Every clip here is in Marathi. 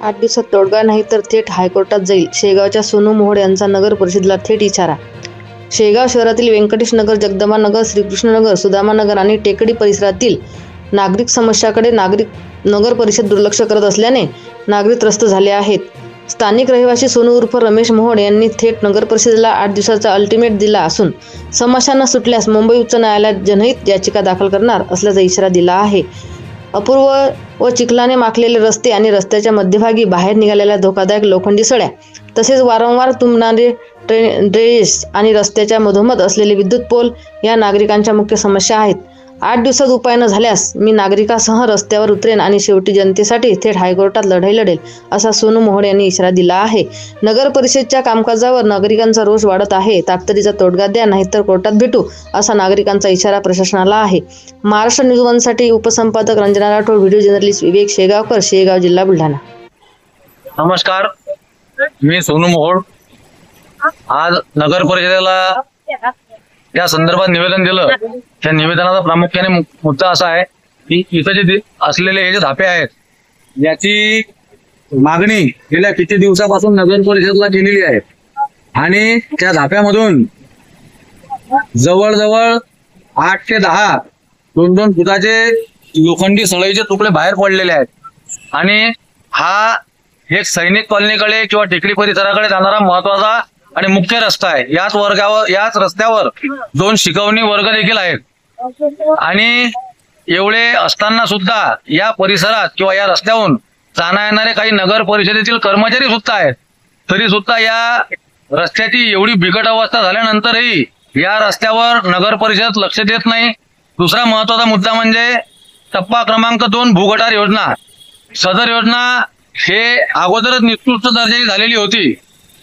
8 दिवसात तोडगा नाही तर थेट हायकोर्टात जाईल. शेगावच्या सोनू मोहोळ यांचा नगर परिषदेला थेट इशारा. शेगाव शहरातील व्यंकटेश नगर, जगदंबा नगर, श्रीकृष्ण नगर, सुदामा नगर आणि टेकडी परिसरातील नागरिक समस्याकडे नगर परिषद दुर्लक्ष करत असल्याने नागरिक त्रस्त झाले आहेत. स्थानिक रहिवासी सोनू उर्फ रमेश मोहोळ यांनी थेट नगर परिषदेला 8 दिवसाचा अल्टिमेट दिला असून समस्या न सुटल्यास मुंबई उच्च न्यायालयात जनहित याचिका दाखल करणार असल्याचा इशारा दिला आहे. अपूर्व व चिखलाने माखलेले रस्ते आणि रस्त्याच्या मध्यभागी बाहेर निघालेल्या धोकादायक लोखंडी सळ्या तसेच वारंवार तुंबणारे ड्रेनेज आणि रस्त्याच्या मधोमध असलेले विद्युत पोल या नागरिकांच्या मुख्य समस्या आहेत. 8 दिवसात उपाय न झाल्यास मी नागरिकांसह रस्त्यावर उतरेन आणि शेवटी जनतेसाठी थेट हायकोर्टात लढाई लढेल असा सोनू मोहोळ यांनी इशारा दिला आहे. नगर परिषदेच्या कामकाजावर नागरिकांचा रोष वाढत आहे. तातडीचा तोडगा द्या नाहीतर कोर्टात भेटू असा नागरिकांचा इशारा प्रशासनाला आहे. महाराष्ट्र न्यूज वनसाठी उपसंपादक रंजना राठोड, व्हिडिओ जर्नलिस्ट विवेक शेगावकर, शेगाव, जिल्हा बुलढाणा. नमस्कार, मी सोनू मोहोळ. आज नगर परिषदेला या संदर्भात निवेदन दिलं. त्या निवेदनाचा प्रामुख्याने मुद्दा असा आहे की इथं जे असलेले हे जे धापे आहेत याची मागणी गेल्या किती दिवसापासून नगर परिषदेला केलेली आहे आणि त्या धाप्यामधून जवळजवळ 8 ते 10 2-2 फुटाचे लोखंडी सळईचे तुकडे बाहेर पडलेले आहेत आणि हा एक सैनिक कॉलनीकडे किंवा टेकडी परिसराकडे जाणारा महत्वाचा आणि मुख्य रस्ता आहे. याच रस्त्यावर 2 शिकवणी वर्ग देखील आहेत आणि एवढे असताना सुद्धा या परिसरात किंवा या रस्त्यावरून जाणं येणारे काही नगर परिषदेतील कर्मचारी सुद्धा आहेत. तरी सुद्धा या रस्त्याची एवढी बिकट अवस्था झाल्यानंतरही या रस्त्यावर नगर परिषद लक्ष देत नाही. दुसरा महत्वाचा मुद्दा म्हणजे टप्पा क्रमांक 2 भूगटार योजना. सदर योजना हे अगोदरच निकृष्ट दर्जाची झालेली होती.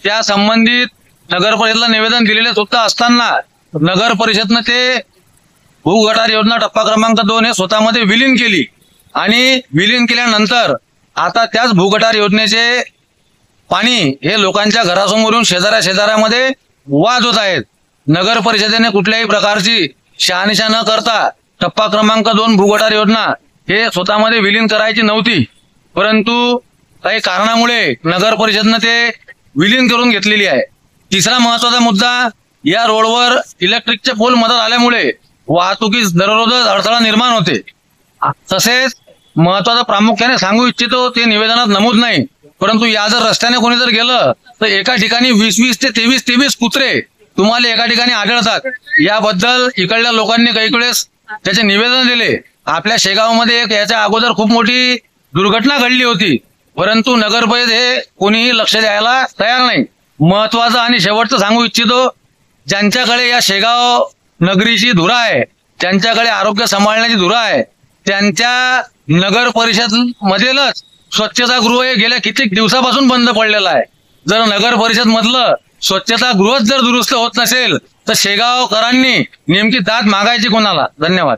त्या संबंधित नगर परिषदेला निवेदन दिलेले सुद्धा असताना नगर परिषदनं ते भूगटार योजना टप्पा क्रमांक 2 हे स्वतःमध्ये विलीन केली आणि विलीन केल्यानंतर आता त्याच भूगटार योजनेचे पाणी हे लोकांच्या घरासमोरून शेजाऱ्यामध्ये वाद होत आहेत. नगर परिषदेने कुठल्याही प्रकारची शहानिशा न करता टप्पा क्रमांक 2 भूगटार योजना हे स्वतःमध्ये विलीन करायची नव्हती, परंतु काही कारणामुळे नगर परिषदनं ते विलीन करून घेतलेली आहे. तिसरा महत्वाचा मुद्दा, या रोडवर इलेक्ट्रिकचे पोल मदत आल्यामुळे वाहतुकीस दररोज अडथळा निर्माण होते. तसेच महत्वाचं प्रामुख्याने सांगू इच्छितो, ते निवेदनात नमूद नाही, परंतु या जर रस्त्याने कोणी जर गेलं तर एका ठिकाणी 20 ते 23 कुत्रे तुम्हाला एका ठिकाणी आढळतात. याबद्दल इकडल्या लोकांनी काही वेळेस त्याचे निवेदन दिले. आपल्या शेगावमध्ये एक याच्या अगोदर खूप मोठी दुर्घटना घडली होती, परंतु नगर परिषद हे कोणीही लक्ष द्यायला तयार नाही. महत्वाचं आणि शेवटचं सांगू इच्छितो, ज्यांच्याकडे या शेगाव नगरीची धुरा आहे, त्यांच्याकडे आरोग्य सांभाळण्याची धुरा आहे, त्यांच्या नगर परिषद मधीलच स्वच्छतागृह हे गेल्या कित्येक दिवसापासून बंद पडलेलं आहे. जर नगर परिषद मधलं स्वच्छतागृहच जर दुरुस्त होत नसेल तर शेगावकरांनी नेमकी दाद मागायची कोणाला? धन्यवाद.